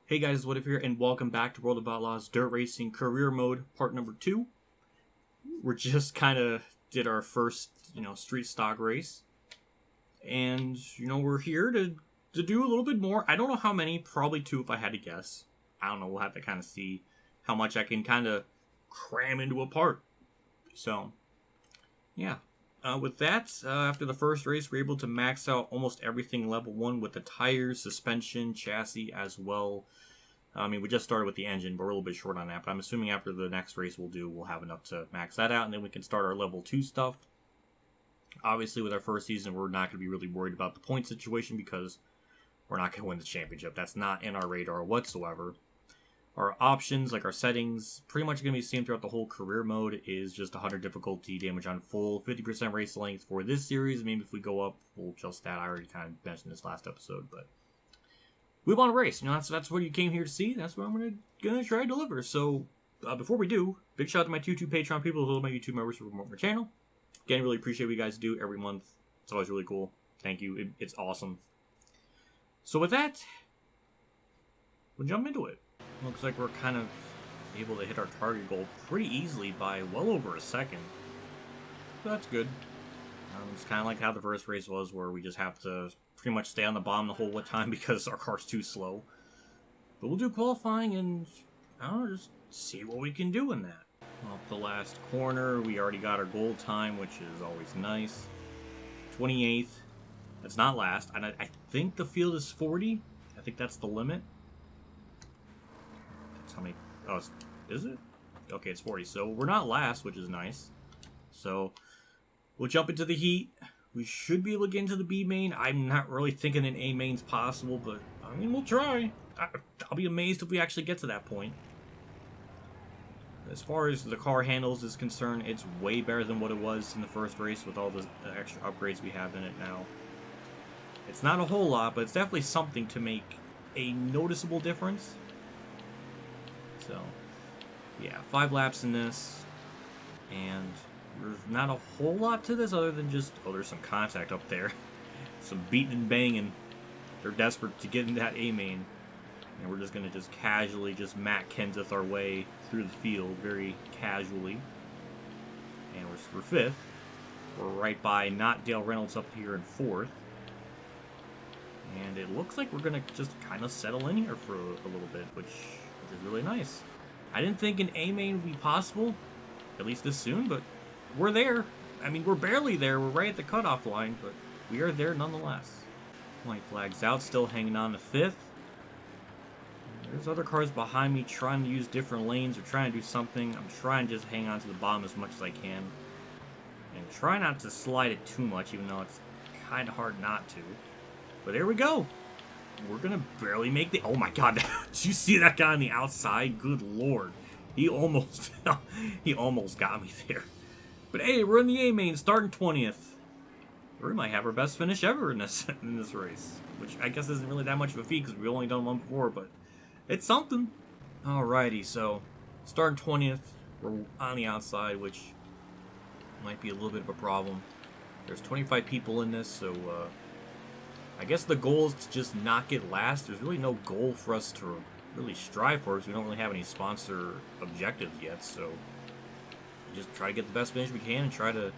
Hey guys, WhatiF here, and welcome back to World of Outlaws Dirt Racing Career Mode, part number 2. We're just kind of did our first, street stock race. And, we're here to do a little bit more. I don't know how many, probably 2 if I had to guess. I don't know, we'll have to kind of see how much I can kind of cram into a part. So, yeah. With that, after the first race, we're able to max out almost everything level 1 with the tires, suspension, chassis as well. I mean, we just started with the engine, but we're a little bit short on that. But I'm assuming after the next race we'll have enough to max that out, and then we can start our level 2 stuff. Obviously, with our first season, we're not going to be really worried about the point situation because we're not going to win the championship. That's not in our radar whatsoever. Our options, like our settings, pretty much going to be the same throughout the whole career mode, is just 100 difficulty, damage on full, 50% race length for this series. Maybe if we go up, we'll adjust that. I already kind of mentioned this last episode, but we want to race. That's what you came here to see. That's what I'm gonna try to deliver. So, before we do, big shout out to my two Patreon people who are my YouTube members who promote my channel. Again, really appreciate what you guys do every month. It's always really cool. Thank you. It's awesome. So with that, we'll jump into it. Looks like we're kind of able to hit our target goal pretty easily by well over a second. So that's good. It's kind of like how the first race was, where we just have to pretty much stay on the bottom the whole time because our car's too slow. But we'll do qualifying and, I don't know, just see what we can do in that. Off the last corner, we already got our goal time, which is always nice. 28th. That's not last. And I think the field is 40. I think that's the limit. How many? Oh, is it? Okay, it's 40. So we're not last, which is nice. So we'll jump into the heat. We should be able to get into the B main. I'm not really thinking an A main's possible, but I mean, we'll try. I'll be amazed if we actually get to that point. As far as the car handles is concerned, it's way better than what it was in the first race with all the extra upgrades we have in it now. It's not a whole lot, but it's definitely something to make a noticeable difference. So, yeah, 5 laps in this, and there's not a whole lot to this other than just, oh, there's some contact up there. Some beating and banging. They're desperate to get in that A main, and we're just going to just casually just Matt Kenseth our way through the field very casually. And we're 5th. We're right by not Dale Reynolds up here in 4th. And it looks like we're going to just kind of settle in here for a little bit, which is really nice. I didn't think an A main would be possible, at least this soon, but we're there. I mean, we're barely there. We're right at the cutoff line, but we are there nonetheless. White flag's out, still hanging on to 5th. There's other cars behind me trying to use different lanes or trying to do something. I'm trying to just hang on to the bottom as much as I can. And try not to slide it too much, even though it's kind of hard not to. But there we go. We're gonna barely make the... Oh my god, did you see that guy on the outside? Good lord. He almost got me there. But hey, we're in the A main, starting 20th. We might have our best finish ever in this race. Which I guess isn't really that much of a feat because we've only done one before, but it's something. Alrighty, so starting 20th. We're on the outside, which might be a little bit of a problem. There's 25 people in this, so I guess the goal is to just not get last. There's really no goal for us to really strive for because we don't really have any sponsor objectives yet. So we just try to get the best finish we can and try to,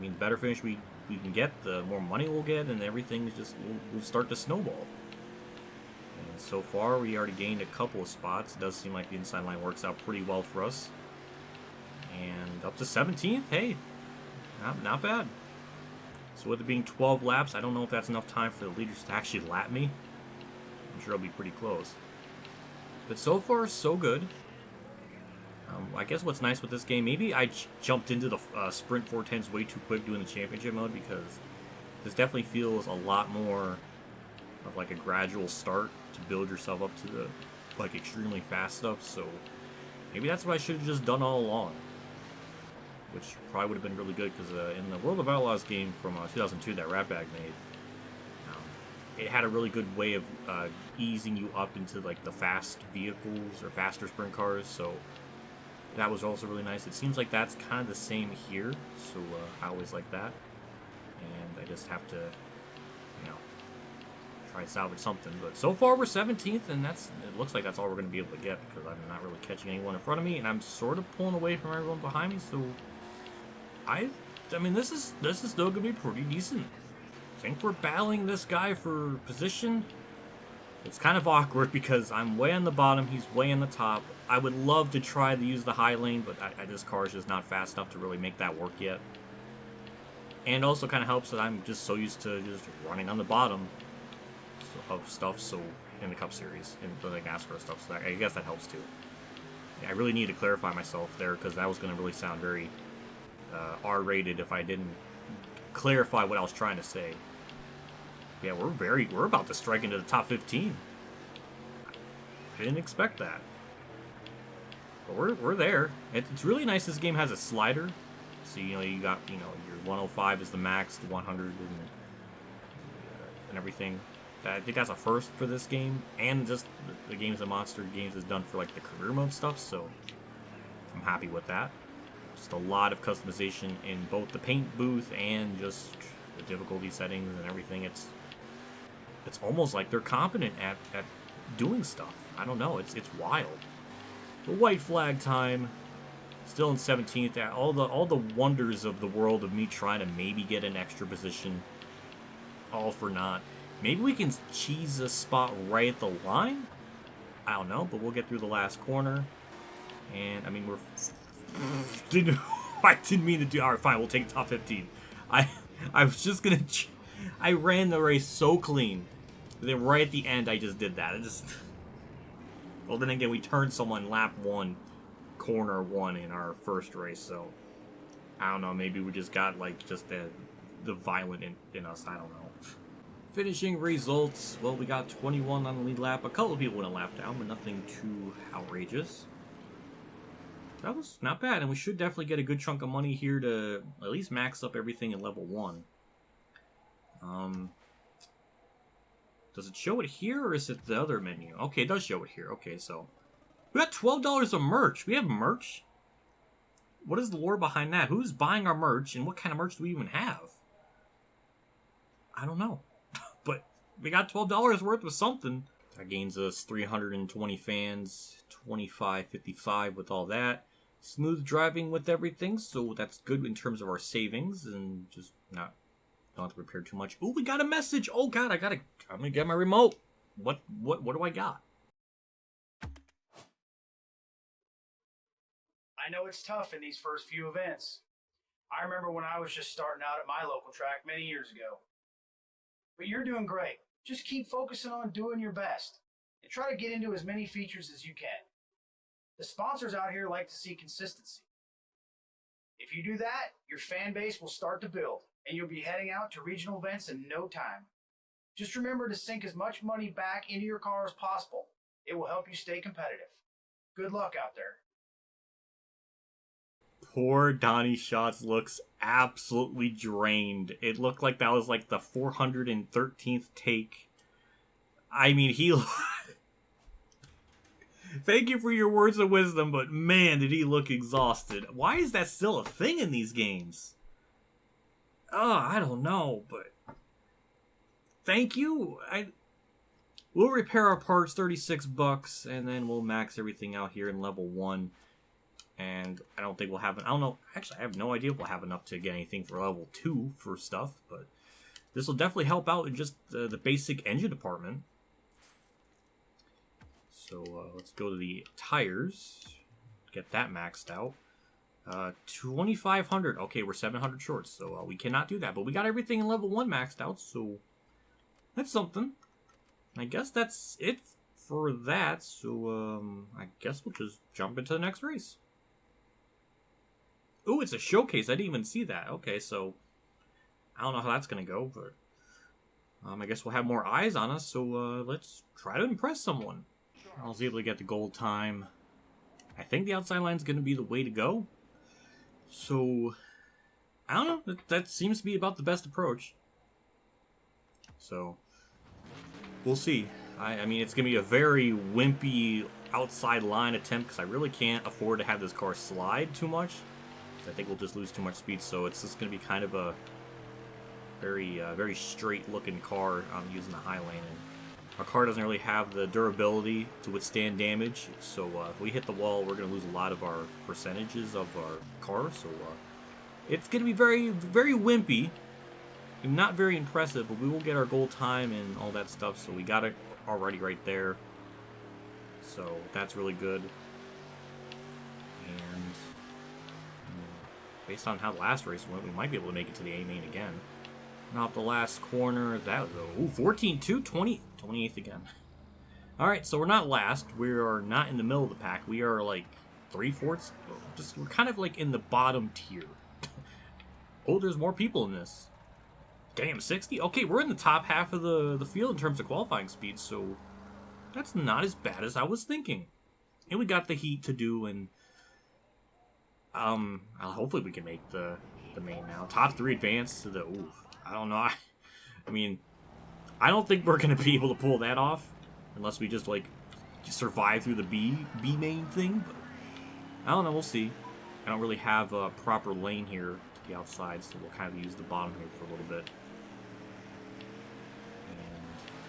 the better finish we can get, the more money we'll get, and everything is just will start to snowball. And so far, we already gained a couple of spots. It does seem like the inside line works out pretty well for us. And up to 17th, hey, not bad. So with it being 12 laps, I don't know if that's enough time for the leaders to actually lap me. I'm sure it'll be pretty close. But so far, so good. I guess what's nice with this game, maybe I jumped into the Sprint 410s way too quick doing the championship mode because this definitely feels a lot more of like a gradual start to build yourself up to the like extremely fast stuff. So maybe that's what I should have just done all along. Which probably would have been really good because in the World of Outlaws game from 2002 that Ratbag made, it had a really good way of easing you up into like the fast vehicles or faster sprint cars. So that was also really nice. It seems like that's kind of the same here. So I always like that, and I just have to, try to salvage something. But so far we're 17th, and it looks like that's all we're going to be able to get because I'm not really catching anyone in front of me, and I'm sort of pulling away from everyone behind me. So I mean, this is still going to be pretty decent. I think we're battling this guy for position. It's kind of awkward because I'm way on the bottom, he's way on the top. I would love to try to use the high lane, but this car is just not fast enough to really make that work yet. And also kind of helps that I'm just so used to just running on the bottom of stuff, so in the Cup Series, and the NASCAR stuff, so I guess that helps too. Yeah, I really need to clarify myself there, because that was going to really sound very R-rated if I didn't clarify what I was trying to say. Yeah, we're about to strike into the top 15. I didn't expect that. But we're there. It's really nice this game has a slider. So, you got, your 105 is the max, the 100 and everything. I think that's a first for this game. And just the games that Monster Games has done for, like, the career mode stuff. So, I'm happy with that. Just a lot of customization in both the paint booth and just the difficulty settings and everything. It's almost like they're competent at doing stuff. I don't know. It's wild. The white flag time. Still in 17th. All the wonders of the world of me trying to maybe get an extra position. All for naught. Maybe we can cheese a spot right at the line? I don't know, but we'll get through the last corner. And, I mean, I didn't mean to do... Alright, fine, we'll take top 15. I was just gonna... I ran the race so clean. Then right at the end, I just did that. Well, then again, we turned someone lap 1, corner 1 in our first race, so... I don't know, maybe we just got, like, just the violent in us, I don't know. Finishing results, well, we got 21 on the lead lap. A couple of people went a lap down, but nothing too outrageous. That was not bad, and we should definitely get a good chunk of money here to at least max up everything in level 1. Does it show it here, or is it the other menu? Okay, it does show it here. Okay, so... We got $12 of merch. We have merch? What is the lore behind that? Who's buying our merch, and what kind of merch do we even have? I don't know. But we got $12 worth of something. That gains us 320 fans, 25.55 with all that. Smooth driving with everything, so that's good in terms of our savings, and just don't have to prepare too much. Ooh, we got a message! Oh god, I'm gonna get my remote. What do I got? I know it's tough in these first few events. I remember when I was just starting out at my local track many years ago. But you're doing great. Just keep focusing on doing your best and try to get into as many features as you can. The sponsors out here like to see consistency. If you do that, your fan base will start to build and you'll be heading out to regional events in no time. Just remember to sink as much money back into your car as possible. It will help you stay competitive. Good luck out there. Poor Donnie Schatz looks absolutely drained. It looked like that was like the 413th take. I mean, he... Thank you for your words of wisdom, but man, did he look exhausted. Why is that still a thing in these games? Oh, I don't know, but... Thank you. We'll repair our parts, $36, and then we'll max everything out here in level 1. And I don't think we'll have... I don't know. Actually, I have no idea if we'll have enough to get anything for level 2 for stuff. But this will definitely help out in just the basic engine department. So let's go to the tires. Get that maxed out. 2,500. Okay, we're 700 short. So we cannot do that. But we got everything in level 1 maxed out. So that's something. I guess that's it for that. So I guess we'll just jump into the next race. Ooh, it's a showcase. I didn't even see that. Okay, so I don't know how that's going to go, but I guess we'll have more eyes on us, so let's try to impress someone. I was able to get the gold time. I think the outside line is going to be the way to go. So, I don't know. That seems to be about the best approach. So, we'll see. I mean, it's going to be a very wimpy outside line attempt because I really can't afford to have this car slide too much. I think we'll just lose too much speed, so it's just going to be kind of a very straight-looking car using the high lane. And Our car doesn't really have the durability to withstand damage, so if we hit the wall, we're going to lose a lot of our percentages of our car, so it's going to be very, very wimpy, and not very impressive, but we will get our goal time and all that stuff, so we got it already right there, so that's really good. And based on how the last race went, we might be able to make it to the A main again. Not the last corner. That was 14-2, 28th again. All right, so we're not last. We are not in the middle of the pack. We are like 3/4. We're kind of like in the bottom tier. Oh, there's more people in this. Damn, 60. Okay, we're in the top half of the field in terms of qualifying speed, so that's not as bad as I was thinking. And we got the heat to do, and hopefully we can make the main now. Top 3 advance to the. Ooh, I don't know. I mean, I don't think we're gonna be able to pull that off unless we just like survive through the B main thing. But I don't know. We'll see. I don't really have a proper lane here to the outside, so we'll kind of use the bottom here for a little bit.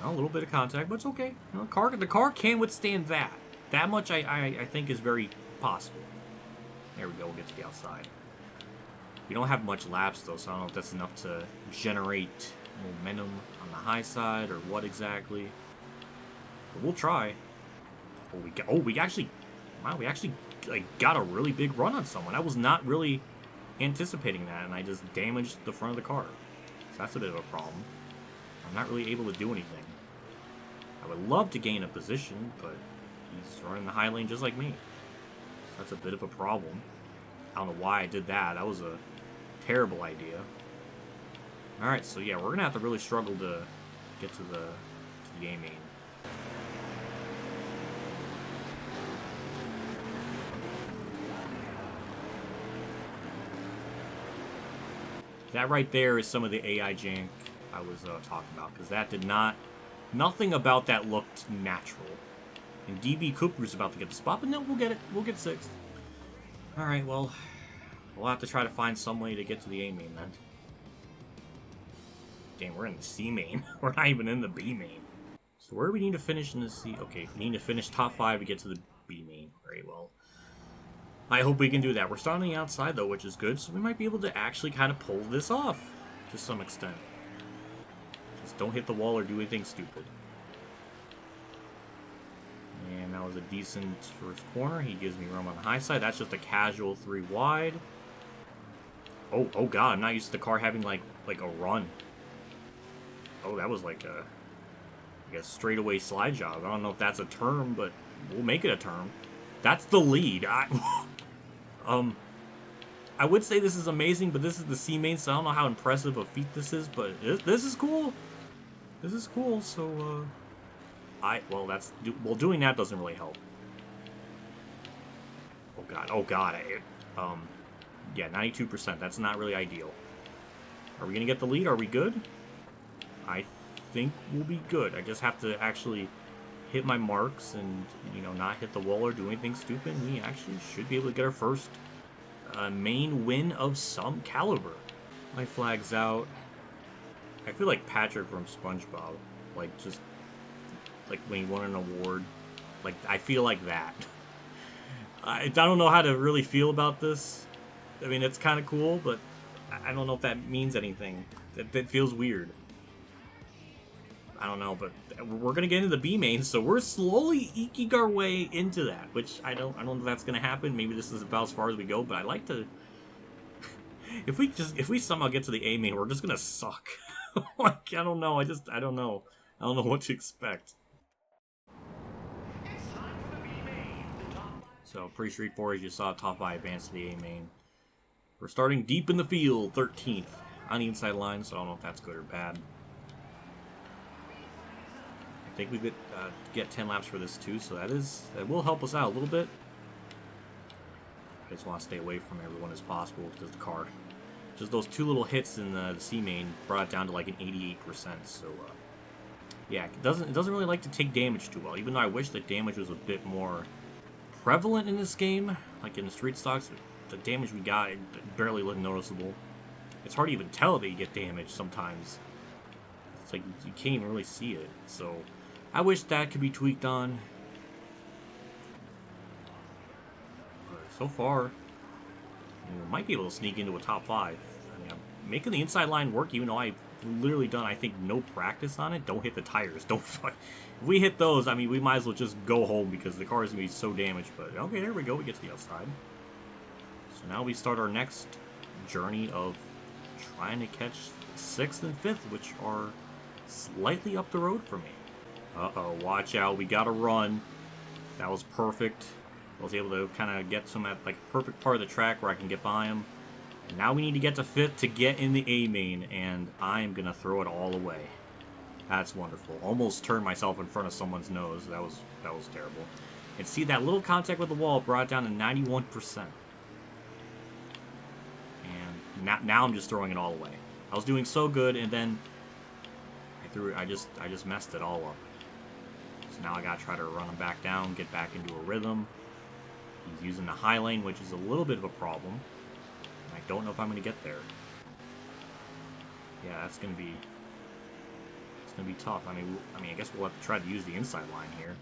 And a little bit of contact, but it's okay. You know, the car can withstand that. That much I think is very possible. There we go. We'll get to the outside. We don't have much laps, though, so I don't know if that's enough to generate momentum on the high side or what exactly. But we'll try. We actually like got a really big run on someone. I was not really anticipating that, and I just damaged the front of the car. So that's a bit of a problem. I'm not really able to do anything. I would love to gain a position, but he's running the high lane just like me. So that's a bit of a problem. I don't know why I did that. That was a terrible idea. Alright, so yeah, we're going to have to really struggle to get to the A main. That right there is some of the AI jank I was talking about, because that did not... Nothing about that looked natural. And DB Cooper's about to get the spot, but no, we'll get it. We'll get 6th. Alright, well, we'll have to try to find some way to get to the A main then. Damn, we're in the C main. We're not even in the B main. So where do we need to finish in the C? Okay, we need to finish top 5 to get to the B main. Very well. I hope we can do that. We're starting on the outside, though, which is good, so we might be able to actually kind of pull this off to some extent. Just don't hit the wall or do anything stupid. And that was a decent first corner. He gives me room on the high side. That's just a casual 3 wide. Oh god, I'm not used to the car having like a run. Oh, that was like a, I guess, straightaway slide job. I don't know if that's a term, but we'll make it a term. That's the lead. I would say this is amazing, but this is the C main, so I don't know how impressive a feat this is, but this is cool. This is cool, so, doing that doesn't really help. Oh god, yeah, 92%, that's not really ideal. Are we gonna get the lead? Are we good? I think we'll be good. I just have to actually hit my marks and, you know, not hit the wall or do anything stupid. We actually should be able to get our first main win of some caliber. My flag's out. I feel like Patrick from SpongeBob. Like, just, like, when he won an award. Like, I feel like that. I don't know how to really feel about this. I mean, it's kind of cool, but I don't know if that means anything. It feels weird. I don't know, but we're gonna get into the B main, so we're slowly eking our way into that. Which I don't know if that's gonna happen. Maybe this is about as far as we go, but I like to. If we somehow get to the A main, we're just gonna suck. Like, I don't know. I don't know. I don't know what to expect. So pretty straightforward. As you saw, top 5 advance to the A main. We're starting deep in the field, 13th on the inside line. So I don't know if that's good or bad. I think we could get 10 laps for this too, so that will help us out a little bit. I just want to stay away from everyone as possible because the car, just those 2 little hits in the C main brought it down to like an 88%. So yeah, it doesn't really like to take damage too well. Even though I wish the damage was a bit more prevalent in this game, like in the street stocks, the damage we got it barely looked noticeable. It's hard to even tell that you get damage sometimes. It's like you can't even really see it. So I wish that could be tweaked on. But so far, might be able to sneak into a top 5. I mean, I'm making the inside line work, even though I've literally done, I think, no practice on it. Don't hit the tires. Don't fuck. If we hit those, I mean, we might as well just go home because the car is going to be so damaged. But, okay, there we go. We get to the outside. So now we start our next journey of trying to catch 6th and 5th, which are slightly up the road for me. Uh-oh, watch out. We got to run. That was perfect. I was able to kind of get some at like a perfect part of the track where I can get by him. And now we need to get to 5th to get in the A main, and I'm going to throw it all away. That's wonderful. Almost turned myself in front of someone's nose. That was terrible. And see, that little contact with the wall brought it down to 91%. And now I'm just throwing it all away. I was doing so good, and then I just messed it all up. So now I got to try to run him back down, get back into a rhythm. He's using the high lane, which is a little bit of a problem. And I don't know if I'm going to get there. Yeah, it's going to be tough. I mean, I guess we'll have to try to use the inside line here.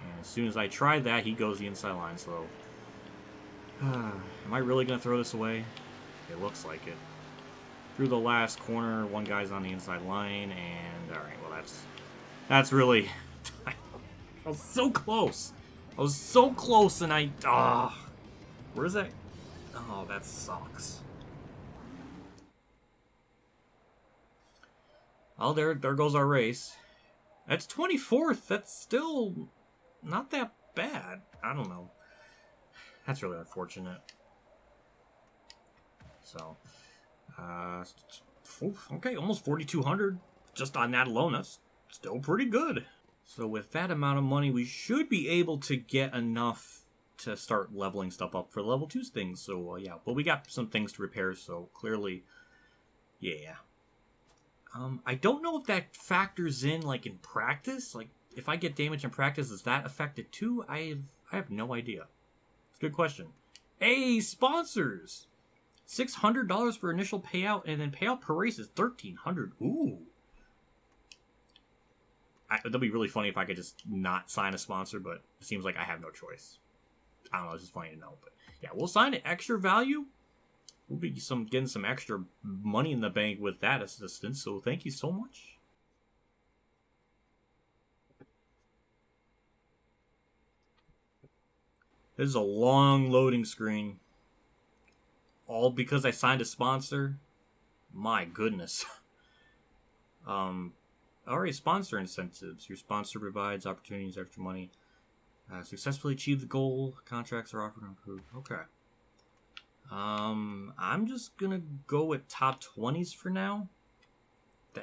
And as soon as I try that, he goes the inside line. So, am I really going to throw this away? It looks like it. Through the last corner, one guy's on the inside line, and all right, well that's really. I was so close. I was so close, and where's that? Oh, that sucks. Oh, there goes our race. That's 24th. That's still not that bad. I don't know. That's really unfortunate. So, okay, almost 4,200 just on that alone. That's still pretty good. So with that amount of money, we should be able to get enough to start leveling stuff up for level 2's things. So, yeah. But we got some things to repair, so clearly, yeah. I don't know if that factors in, like, in practice. Like, if I get damage in practice, is that affected too? I have no idea. It's a good question. Hey, sponsors! $600 for initial payout, and then payout per race is $1,300. Ooh. That'd be really funny if I could just not sign a sponsor, but it seems like I have no choice. I don't know, it's just funny to know. But yeah, we'll sign it. Extra value. We'll be getting some extra money in the bank with that assistance, so thank you so much. This is a long loading screen. All because I signed a sponsor? My goodness. Alright, sponsor incentives. Your sponsor provides opportunities, extra money. Successfully achieve the goal. Contracts are offered and approved. Okay. I'm just gonna go with top 20s for now.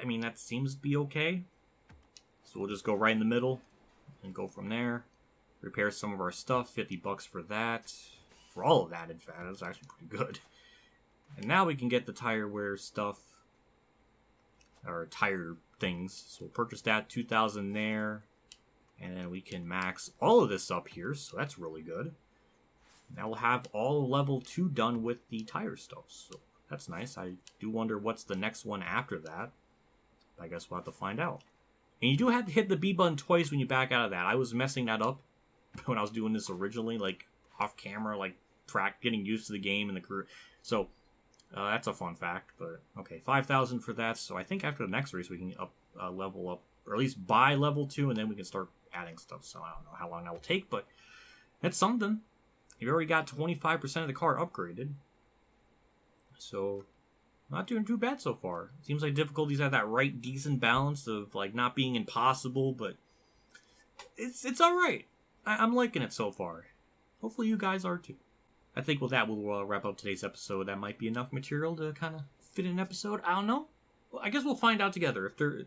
I mean, that seems to be okay. So we'll just go right in the middle and go from there. Repair some of our stuff. $50 for that. For all of that, in fact. That's actually pretty good. And now we can get the tire wear stuff. Or tire things. So we'll purchase that. 2,000 there. And then we can max all of this up here. So that's really good. Now we'll have all level 2 done with the tire stuff. So that's nice. I do wonder what's the next one after that. I guess we'll have to find out. And you do have to hit the B button twice when you back out of that. I was messing that up when I was doing this originally, like off camera, like getting used to the game and the crew. So that's a fun fact. But okay, 5,000 for that. So I think after the next race we can level up, or at least buy level 2, and then we can start adding stuff. So I don't know how long that will take, but it's something. You've already got 25% of the car upgraded. So not doing too bad so far. Seems like difficulties have that right decent balance of like not being impossible, but it's alright. I'm liking it so far. Hopefully you guys are too. I think with that we'll wrap up today's episode. That might be enough material to kind of fit in an episode. I don't know. Well, I guess we'll find out together if there.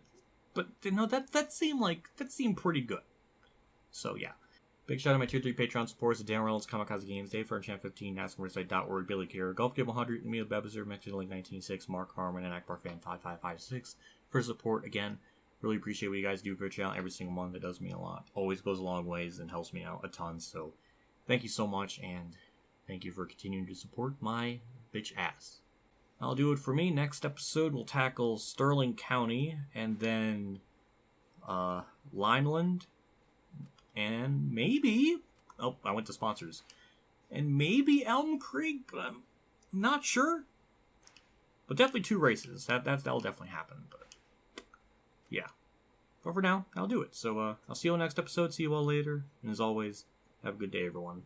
But you know that seemed pretty good. So yeah. Big shout out to my tier 3 Patreon supporters: Dan Reynolds, Kamikazegames, Dave Fernchant 15, NASCARWebsite.org, Billy Kier, Golf Gable 100, EmilioBebzer, mentioned Link 1986, Mark Harman, and Akbar Fan 5556 for support. Again, really appreciate what you guys do for the channel every single month. It does mean a lot. Always goes a long ways and helps me out a ton. So thank you so much, and thank you for continuing to support my bitch ass. I'll do it for me. Next episode we'll tackle Sterling County, and then Lineland, and maybe... Oh, I went to sponsors. And maybe Elm Creek, but I'm not sure. But definitely 2 races. That'll definitely happen. But yeah. But for now, I'll do it. So I'll see you on the next episode. See you all later. And as always, have a good day, everyone.